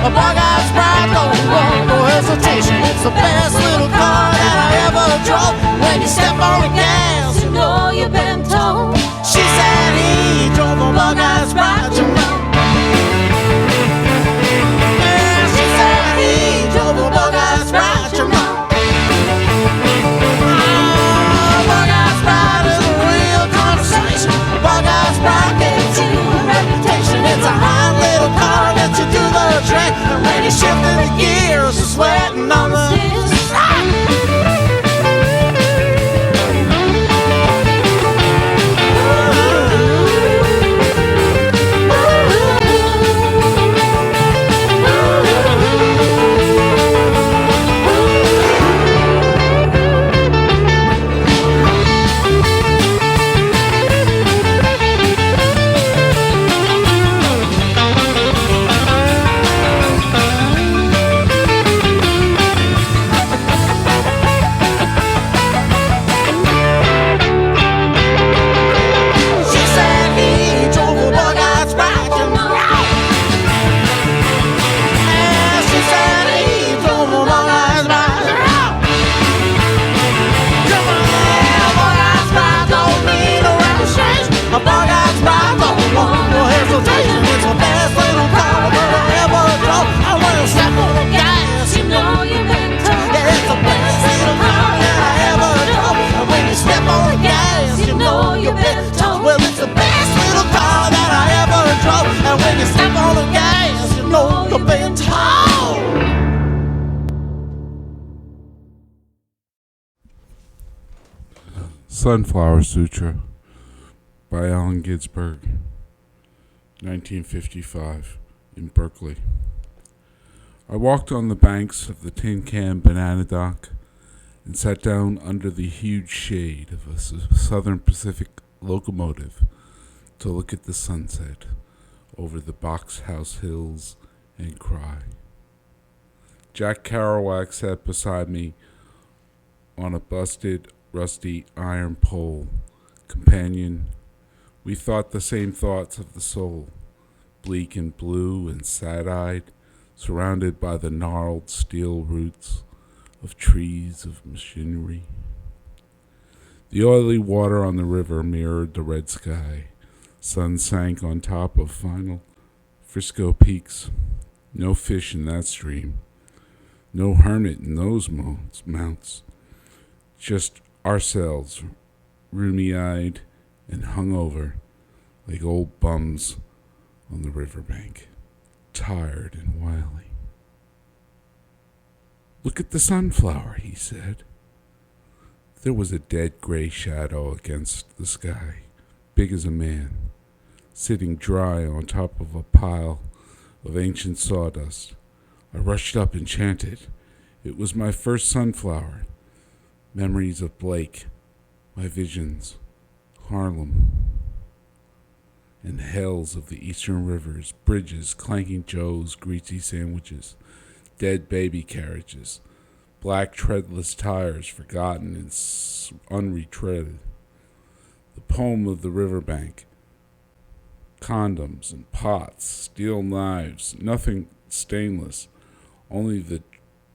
A bug-eyed sprite don't want no hesitation. It's the best little car that I ever drove. When you step on the gas, you know you've been told. She said he drove a bug-eyed sprite, you know. Yeah, she said he drove a bug-eyed sprite, you know. Bug-eyed sprite is a real conversation. Bug-eyed sprite gives you a reputation. It's a hot little car that you do the trick. And when you're shifting the gears, you're sweating on the Sunflower Sutra by Allen Ginsberg, 1955, in Berkeley. I walked on the banks of the Tin Can Banana Dock and sat down under the huge shade of a Southern Pacific locomotive to look at the sunset over the Box House Hills and cry. Jack Kerouac sat beside me on a busted, rusty iron pole. Companion, we thought the same thoughts of the soul, bleak and blue and sad-eyed, surrounded by the gnarled steel roots of trees of machinery. The oily water on the river mirrored the red sky. Sun sank on top of final Frisco peaks. No fish in that stream. No hermit in those mounts. Just ourselves, rheumy-eyed and hungover, like old bums on the riverbank, tired and wily. Look at the sunflower, he said. There was a dead gray shadow against the sky, big as a man, sitting dry on top of a pile of ancient sawdust. I rushed up and chanted. It was my first sunflower. Memories of Blake, my visions, Harlem, and hells of the eastern rivers, bridges, clanking Joes, greasy sandwiches, dead baby carriages, black treadless tires forgotten and unretreaded, the poem of the riverbank, condoms and pots, steel knives, nothing stainless, only the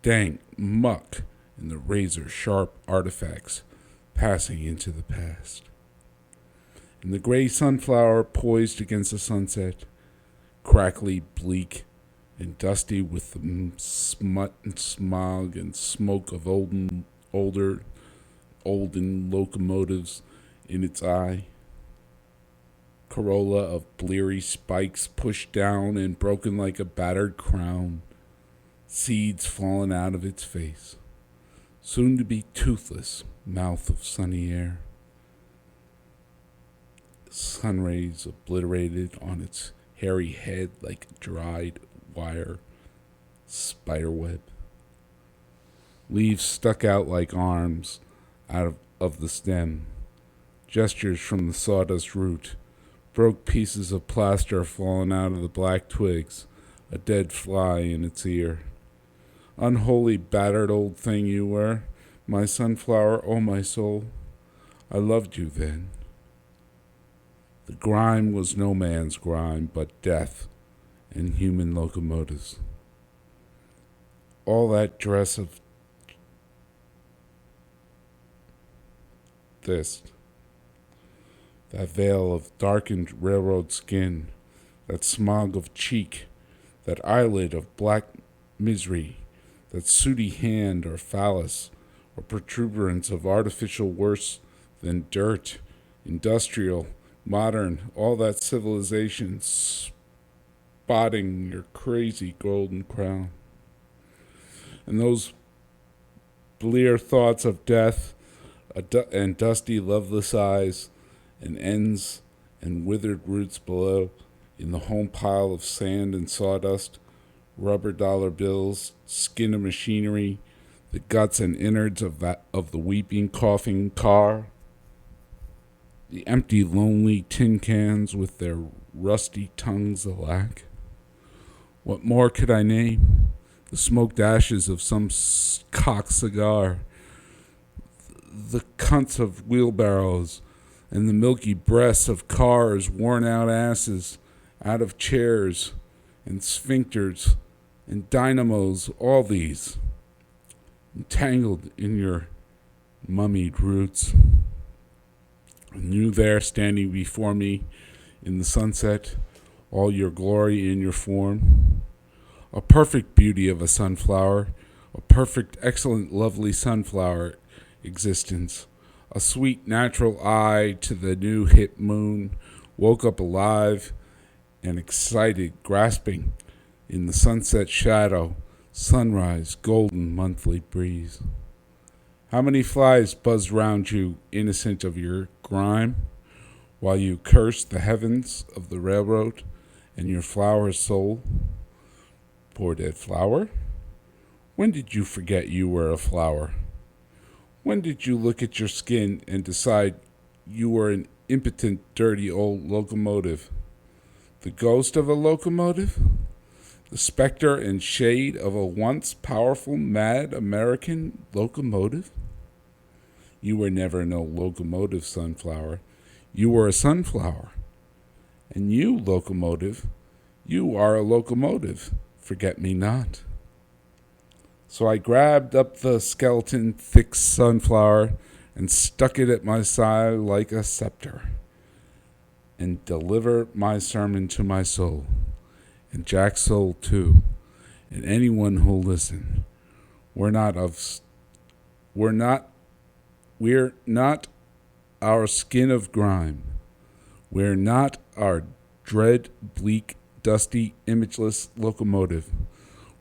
dank muck and the razor-sharp artifacts passing into the past. And the gray sunflower poised against the sunset, crackly, bleak, and dusty with the smut and smog and smoke of olden locomotives in its eye. Corolla of bleary spikes pushed down and broken like a battered crown, seeds fallen out of its face, soon to be toothless mouth of sunny air. Sun rays obliterated on its hairy head like a dried wire spiderweb. Leaves stuck out like arms out of the stem. Gestures from the sawdust root. Broke pieces of plaster fallen out of the black twigs. A dead fly in its ear. Unholy, battered old thing you were, my sunflower, oh my soul. I loved you then. The grime was no man's grime, but death and human locomotives. all that dress of this, that veil of darkened railroad skin, that smog of cheek, that eyelid of black misery, that sooty hand or phallus or protuberance of artificial worse than dirt, industrial, modern, all that civilization spotting your crazy golden crown. And those blear thoughts of death and dusty, loveless eyes and ends and withered roots below in the home pile of sand and sawdust, rubber dollar bills, skin of machinery, the guts and innards of the weeping, coughing car, the empty, lonely tin cans with their rusty tongues alack. What more could I name? The smoked ashes of some cock cigar, the cunts of wheelbarrows, and the milky breasts of cars, worn out asses, out of chairs, and sphincters, and dynamos, all these, entangled in your mummied roots. And you there standing before me in the sunset, all your glory in your form, a perfect beauty of a sunflower, a perfect, excellent, lovely sunflower existence, a sweet natural eye to the new hip moon, woke up alive and excited, grasping in the sunset shadow, sunrise, golden monthly breeze. How many flies buzzed round you, innocent of your grime, while you cursed the heavens of the railroad and your flower's soul? Poor dead flower, when did you forget you were a flower? When did you look at your skin and decide you were an impotent, dirty old locomotive? The ghost of a locomotive? The specter and shade of a once powerful, mad American locomotive? You were never no locomotive, sunflower. You were a sunflower. And you, locomotive, you are a locomotive. Forget me not. So I grabbed up the skeleton, thick sunflower and stuck it at my side like a scepter, and delivered my sermon to my soul, and Jack's soul too, and anyone who'll listen. We're not our skin of grime. We're not our dread, bleak, dusty, imageless locomotive.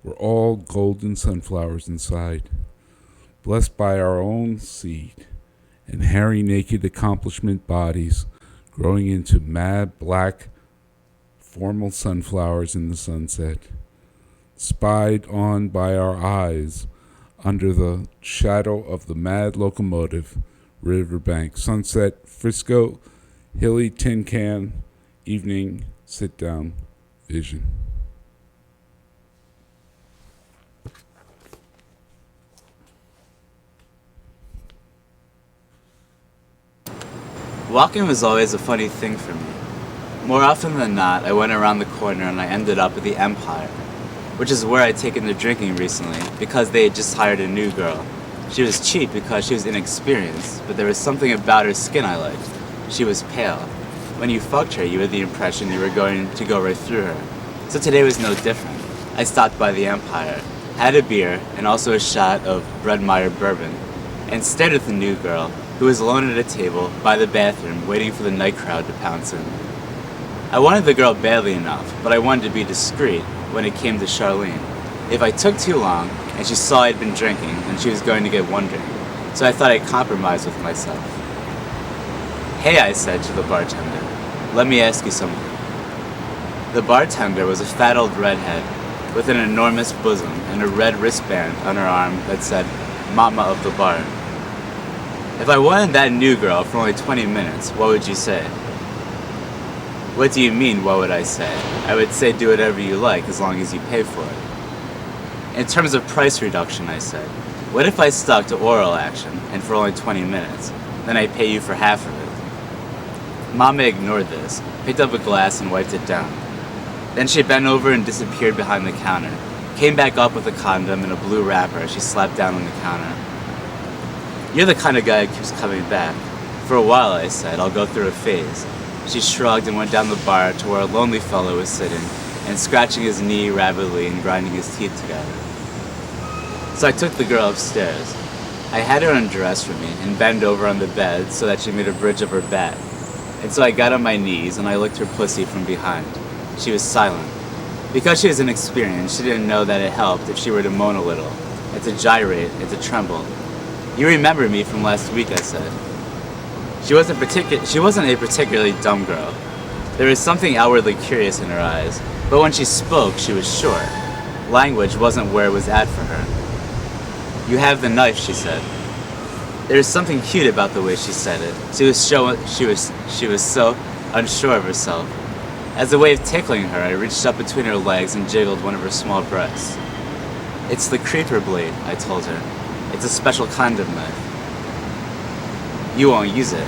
We're all golden sunflowers inside, blessed by our own seed, and hairy, naked accomplishment bodies growing into mad, black, formal sunflowers in the sunset, spied on by our eyes under the shadow of the mad locomotive, riverbank, sunset, Frisco, hilly tin can, evening, sit-down, vision. Walking was always a funny thing for me. More often than not, I went around the corner and I ended up at the Empire, which is where I'd taken to drinking recently because they had just hired a new girl. She was cheap because she was inexperienced, but there was something about her skin I liked. She was pale. When you fucked her, you had the impression you were going to go right through her. So today was no different. I stopped by the Empire, had a beer, and also a shot of Red Meyer bourbon, and stared at the new girl, who was alone at a table by the bathroom waiting for the night crowd to pounce in. I wanted the girl badly enough, but I wanted to be discreet when it came to Charlene. If I took too long and she saw I'd been drinking, then she was going to get one drink, so I thought I'd compromise with myself. "Hey," I said to the bartender, "let me ask you something." The bartender was a fat old redhead with an enormous bosom and a red wristband on her arm that said, "Mama of the bar." "If I wanted that new girl for only 20 minutes, what would you say?" "What do you mean, what would I say?" "I would say do whatever you like as long as you pay for it." "In terms of price reduction," I said, "what if I stuck to oral action and for only 20 minutes? Then I pay you for half of it." Mama ignored this, picked up a glass and wiped it down. Then she bent over and disappeared behind the counter, came back up with a condom and a blue wrapper she slapped down on the counter. "You're the kind of guy who keeps coming back." "For a while," I said. "I'll go through a phase." She shrugged and went down the bar to where a lonely fellow was sitting and scratching his knee rapidly and grinding his teeth together. So I took the girl upstairs. I had her undress for me and bend over on the bed so that she made a bridge of her back. And so I got on my knees and I licked her pussy from behind. She was silent. Because she was inexperienced, she didn't know that it helped if she were to moan a little, and to gyrate, and to tremble. "You remember me from last week," I said. She wasn't a particularly dumb girl. There was something outwardly curious in her eyes, but when she spoke, she was short. Language wasn't where it was at for her. "You have the knife," she said. There was something cute about the way she said it. She was so unsure of herself. As a way of tickling her, I reached up between her legs and jiggled one of her small breasts. "It's the creeper blade," I told her. "It's a special kind of knife." "You won't use it."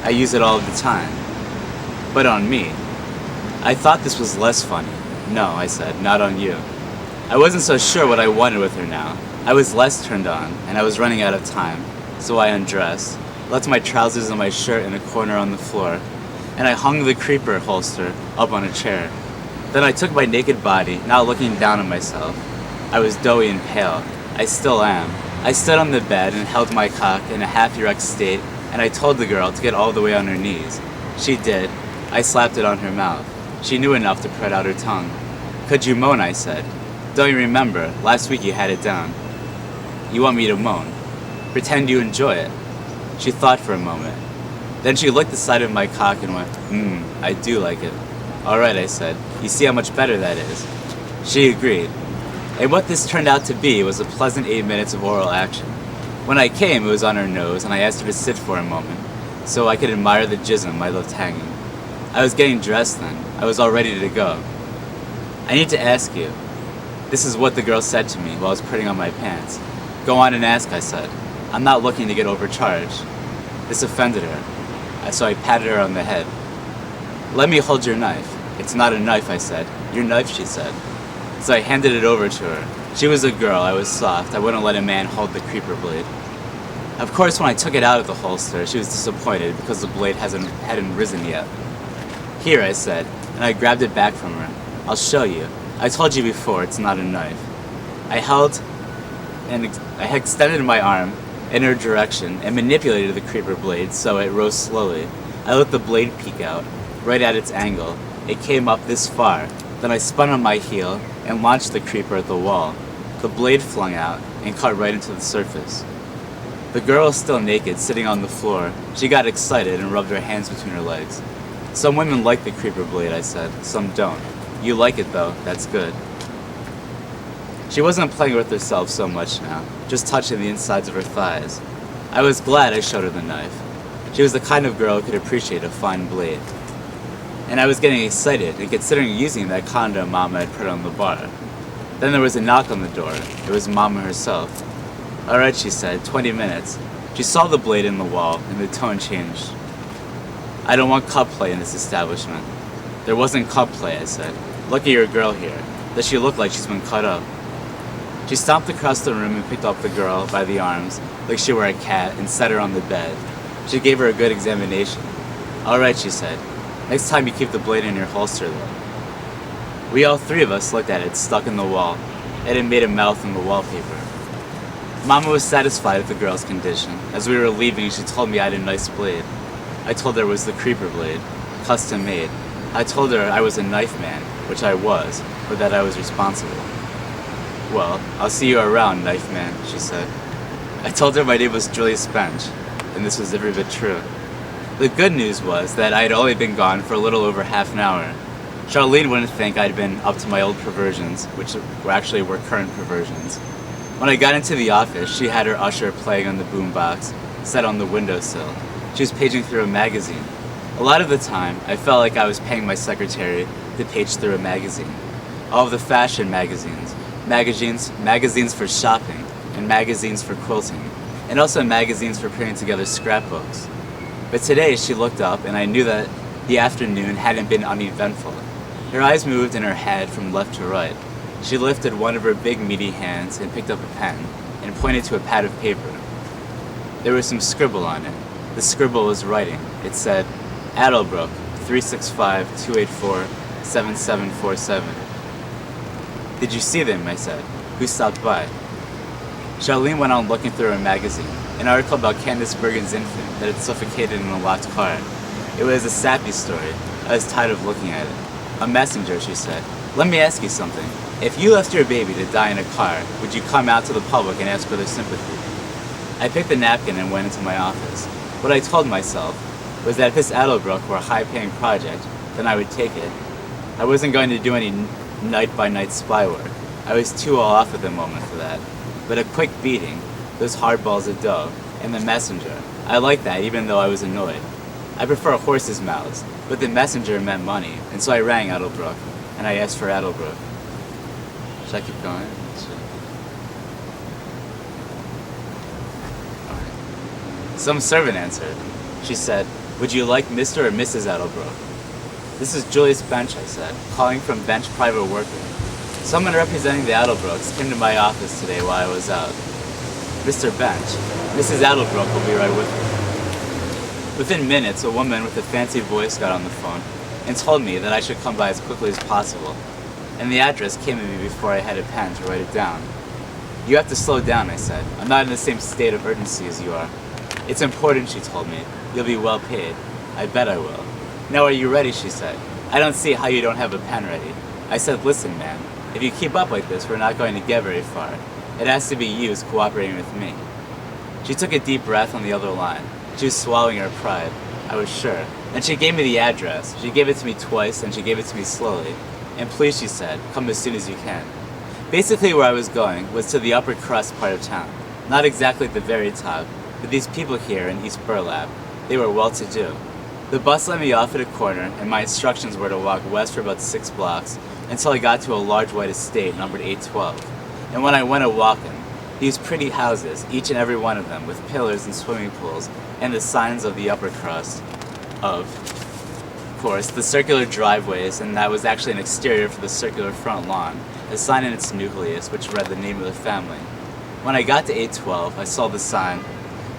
"I use it all of the time." "But on me." I thought this was less funny. "No," I said, "not on you." I wasn't so sure what I wanted with her now. I was less turned on, and I was running out of time, so I undressed, left my trousers and my shirt in a corner on the floor, and I hung the creeper holster up on a chair. Then I took my naked body, not looking down on myself. I was doughy and pale. I still am. I stood on the bed and held my cock in a half-erect state, and I told the girl to get all the way on her knees. She did. I slapped it on her mouth. She knew enough to spread out her tongue. "Could you moan?" I said. "Don't you remember? Last week you had it down." "You want me to moan?" "Pretend you enjoy it." She thought for a moment. Then she licked the side of my cock and went, I do like it." "All right," I said. "You see how much better that is." She agreed. And what this turned out to be was a pleasant 8 minutes of oral action. When I came, it was on her nose, and I asked her to sit for a moment, so I could admire the jism I left hanging. I was getting dressed then. I was all ready to go. "I need to ask you." This is what the girl said to me while I was putting on my pants. "Go on and ask," I said. "I'm not looking to get overcharged." This offended her, so I patted her on the head. "Let me hold your knife." "It's not a knife," I said. "Your knife," she said. So I handed it over to her. She was a girl. I was soft. I wouldn't let a man hold the creeper blade. Of course, when I took it out of the holster, she was disappointed because the blade hadn't risen yet. "Here," I said, and I grabbed it back from her. "I'll show you. I told you before, it's not a knife." I had extended my arm in her direction and manipulated the creeper blade so it rose slowly. I let the blade peek out, right at its angle. It came up this far. Then I spun on my heel and launched the creeper at the wall. The blade flung out and cut right into the surface. The girl was still naked, sitting on the floor. She got excited and rubbed her hands between her legs. "Some women like the creeper blade," I said. "Some don't. You like it though, that's good." She wasn't playing with herself so much now, just touching the insides of her thighs. I was glad I showed her the knife. She was the kind of girl who could appreciate a fine blade. And I was getting excited and considering using that condom Mama had put on the bar. Then there was a knock on the door. It was Mama herself. "All right," she said, 20 minutes. She saw the blade in the wall, and the tone changed. "I don't want cup play in this establishment." "There wasn't cup play," I said. "Look at your girl here. Does she look like she's been cut up?" She stomped across the room and picked up the girl by the arms, like she were a cat, and set her on the bed. She gave her a good examination. "All right," she said. "Next time you keep the blade in your holster, though." We all three of us looked at it, stuck in the wall. It had made a mouth in the wallpaper. Mama was satisfied with the girl's condition. As we were leaving, she told me I had a nice blade. I told her it was the creeper blade, custom made. I told her I was a knife man, which I was, but that I was responsible. "Well, I'll see you around, knife man," she said. I told her my name was Julius Bench, and this was every bit true. The good news was that I had only been gone for a little over half an hour. Charlene wouldn't think I'd been up to my old perversions, which were current perversions. When I got into the office, she had her usher playing on the boombox, set on the windowsill. She was paging through a magazine. A lot of the time, I felt like I was paying my secretary to page through a magazine. All of the fashion magazines, magazines for shopping, and magazines for quilting, and also magazines for putting together scrapbooks. But today she looked up, and I knew that the afternoon hadn't been uneventful. Her eyes moved in her head from left to right. She lifted one of her big meaty hands and picked up a pen and pointed to a pad of paper. There was some scribble on it. The scribble was writing. It said, Adelbrook, 365-284-7747. Did you see them? I said. Who stopped by? Charlene went on looking through her magazine, an article about Candace Bergen's infant that had suffocated in a locked car. It was a sappy story. I was tired of looking at it. A messenger, she said. Let me ask you something. If you left your baby to die in a car, would you come out to the public and ask for their sympathy? I picked a napkin and went into my office. What I told myself was that if this Adelbrook were a high-paying project, then I would take it. I wasn't going to do any night-by-night spy work. I was too all off at the moment for that. But a quick beating, those hard balls of dough, and the messenger, I liked that even though I was annoyed. I prefer horses' mouths, but the messenger meant money, and so I rang Adelbrook, and I asked for Adelbrook. Should I keep going? Some servant answered. She said, would you like Mr. or Mrs. Adelbrook? This is Julius Bench, I said, calling from Bench Private Worker. Someone representing the Adelbrooks came to my office today while I was out. Mr. Bench, Mrs. Adelbrook will be right with you. Within minutes, a woman with a fancy voice got on the phone and told me that I should come by as quickly as possible. And the address came to me before I had a pen to write it down. You have to slow down, I said. I'm not in the same state of urgency as you are. It's important, she told me. You'll be well paid. I bet I will. Now are you ready, she said. I don't see how you don't have a pen ready. I said, listen, man. If you keep up like this, we're not going to get very far. It has to be you cooperating with me. She took a deep breath on the other line. She was swallowing her pride. I was sure. And she gave me the address. She gave it to me twice, and she gave it to me slowly. And please, she said, come as soon as you can. Basically where I was going was to the upper crust part of town. Not exactly at the very top, but these people here in East Burlap, they were well-to-do. The bus let me off at a corner, and my instructions were to walk west for about 6 blocks until I got to a large white estate numbered 812. And when I went a-walking, these pretty houses, each and every one of them with pillars and swimming pools, and the signs of the upper crust of course, the circular driveways, and that was actually an exterior for the circular front lawn, a sign in its nucleus which read the name of the family. When I got to 812, I saw the sign.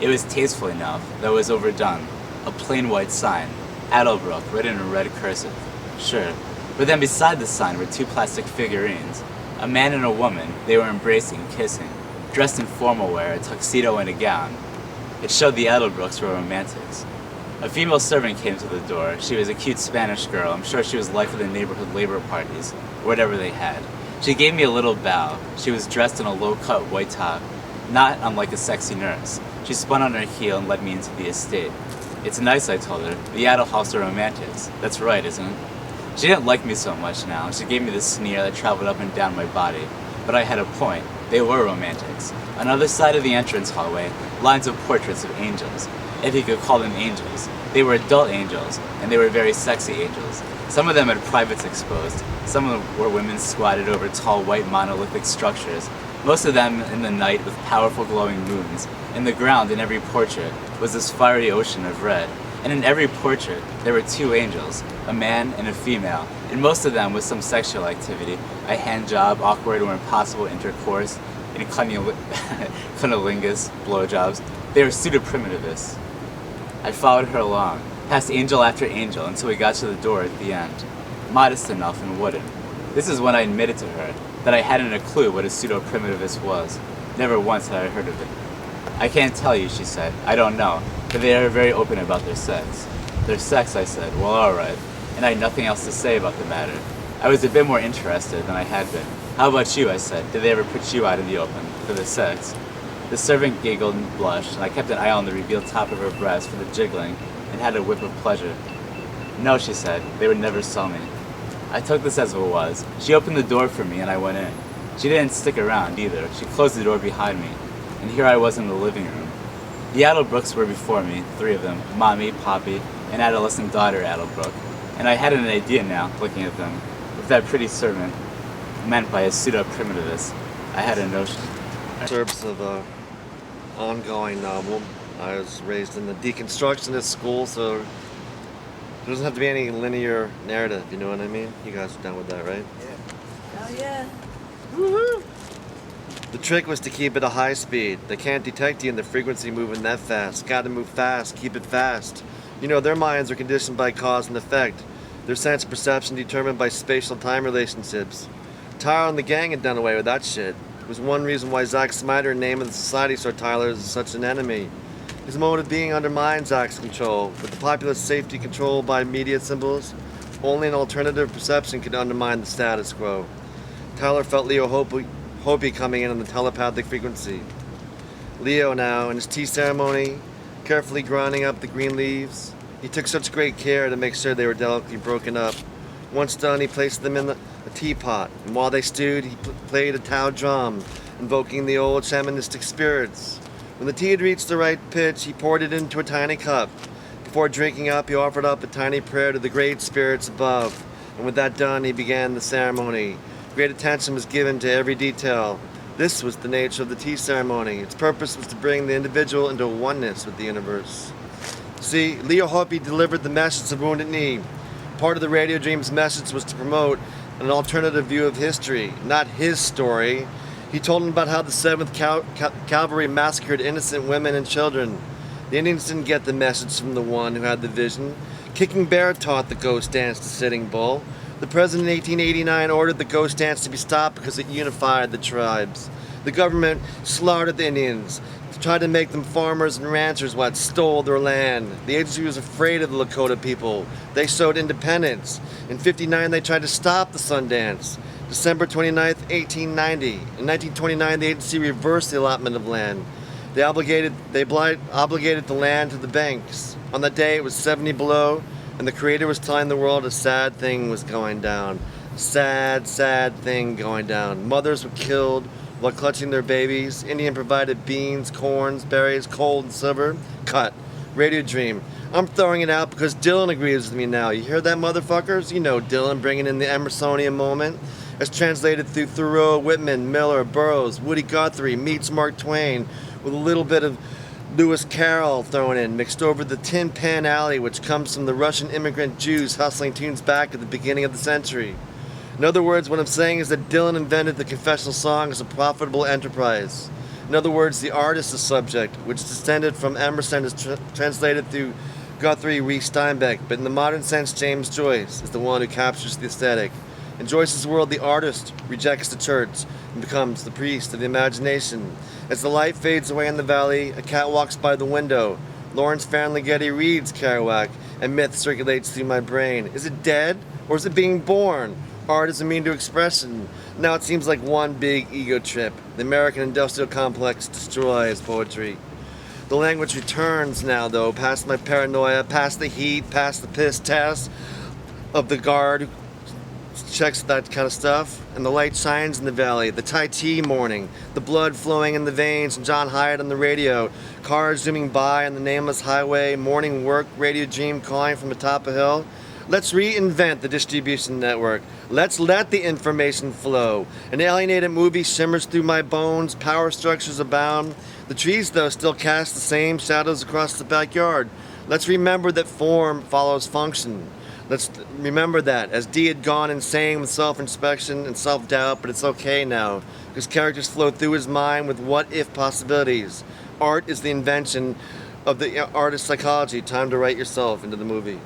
It was tasteful enough, though it was overdone. A plain white sign, Adelbrook, written in red cursive. Sure. But then beside the sign were 2 plastic figurines. A man and a woman. They were embracing, kissing, dressed in formal wear, a tuxedo and a gown. It showed the Adelbrooks were romantics. A female servant came to the door. She was a cute Spanish girl. I'm sure she was life of the neighborhood labor parties, whatever they had. She gave me a little bow. She was dressed in a low-cut white top, not unlike a sexy nurse. She spun on her heel and led me into the estate. It's nice, I told her. The Adelhoffs are romantics. That's right, isn't it? She didn't like me so much now. She gave me the sneer that traveled up and down my body. But I had a point. They were romantics. On the other side of the entrance hallway, lines of portraits of angels. If you could call them angels. They were adult angels, and they were very sexy angels. Some of them had privates exposed. Some of them were women squatted over tall white monolithic structures, most of them in the night with powerful glowing moons. In the ground in every portrait was this fiery ocean of red. And in every portrait, there were 2 angels, a man and a female, and most of them with some sexual activity, a hand job, awkward or impossible intercourse, and cunnilingus, blowjobs. They were pseudo-primitivists. I followed her along, past angel after angel, until we got to the door at the end. Modest enough and wooden. This is when I admitted to her that I hadn't a clue what a pseudo-primitivist was. Never once had I heard of it. I can't tell you, she said. I don't know, but they are very open about their sex. Their sex, I said. Well, alright. And I had nothing else to say about the matter. I was a bit more interested than I had been. How about you, I said. Did they ever put you out in the open for the sex? The servant giggled and blushed, and I kept an eye on the revealed top of her breast for the jiggling, and had a whip of pleasure. No, she said. They would never sell me. I took this as it was. She opened the door for me, and I went in. She didn't stick around, either. She closed the door behind me, and here I was in the living room. The Adelbrooks were before me, 3 of them, Mommy, Poppy, and adolescent daughter Adelbrook, and I had an idea now, looking at them, what that pretty servant meant by a pseudo-primitivist. I had a notion. Serves of ongoing novel. I was raised in the deconstructionist school, so there doesn't have to be any linear narrative, you know what I mean? You guys are down with that, right? Yeah. Oh, yeah. The trick was to keep it a high speed. They can't detect you in the frequency moving that fast. Gotta move fast, keep it fast. You know, their minds are conditioned by cause and effect. Their sense of perception determined by spatial time relationships. Tyler and the gang had done away with that shit. It was one reason why Zack Snyder named the society saw Tyler as such an enemy. His mode of being undermined Zack's control. With the populace safety controlled by media symbols, only an alternative perception could undermine the status quo. Tyler felt Leo Hopi coming in on the telepathic frequency. Leo now, in his tea ceremony, carefully grinding up the green leaves. He took such great care to make sure they were delicately broken up. Once done, he placed them in a teapot, and while they stewed, he played a Tao drum, invoking the old shamanistic spirits. When the tea had reached the right pitch, he poured it into a tiny cup. Before drinking up, he offered up a tiny prayer to the great spirits above, and with that done, he began the ceremony. Great attention was given to every detail. This was the nature of the tea ceremony. Its purpose was to bring the individual into oneness with the universe. See, Leo Hopi delivered the message of Wounded Knee. Part of the Radio Dream's message was to promote an alternative view of history, not his story. He told him about how the 7th Cavalry massacred innocent women and children. The Indians didn't get the message from the one who had the vision. Kicking Bear taught the ghost dance to Sitting Bull. The president in 1889 ordered the ghost dance to be stopped because it unified the tribes. The government slaughtered the Indians, tried to make them farmers and ranchers while it stole their land. The agency was afraid of the Lakota people. They showed independence. In 1959, they tried to stop the Sundance. December 29, 1890. In 1929, the agency reversed the allotment of land. They obligated the land to the banks. On that day, it was 70 below, and the Creator was telling the world a sad thing was going down. Sad, sad thing going down. Mothers were killed while clutching their babies. Indian provided beans, corns, berries, coal, and silver. Cut. Radio Dream. I'm throwing it out because Dylan agrees with me now. You hear that, motherfuckers? You know Dylan bringing in the Emersonian moment. As translated through Thoreau, Whitman, Miller, Burroughs, Woody Guthrie, meets Mark Twain, with a little bit of Lewis Carroll thrown in, mixed over the Tin Pan Alley, which comes from the Russian immigrant Jews hustling tunes back at the beginning of the century. In other words, what I'm saying is that Dylan invented the confessional song as a profitable enterprise. In other words, the artist is subject, which descended from Emerson is translated through Guthrie, Reese Steinbeck, but in the modern sense, James Joyce is the one who captures the aesthetic. In Joyce's world, the artist rejects the church and becomes the priest of the imagination. As the light fades away in the valley, a cat walks by the window. Lawrence Ferlinghetti reads Kerouac, and myth circulates through my brain. Is it dead, or is it being born? Art is a mean to expression. Now it seems like one big ego trip. The American industrial complex destroys poetry. The language returns now, though, past my paranoia, past the heat, past the piss test of the guard who checks that kind of stuff, and the light shines in the valley, the Tai Chi morning, the blood flowing in the veins, and John Hyatt on the radio, cars zooming by on the nameless highway, morning work, Radio Dream calling from atop a hill. Let's reinvent the distribution network. Let's let the information flow. An alienated movie shimmers through my bones, power structures abound. The trees, though, still cast the same shadows across the backyard. Let's remember that form follows function. Let's remember that, as Dee had gone insane with self-inspection and self-doubt, but it's okay now, because characters flow through his mind with what-if possibilities. Art is the invention of the artist's psychology. Time to write yourself into the movie.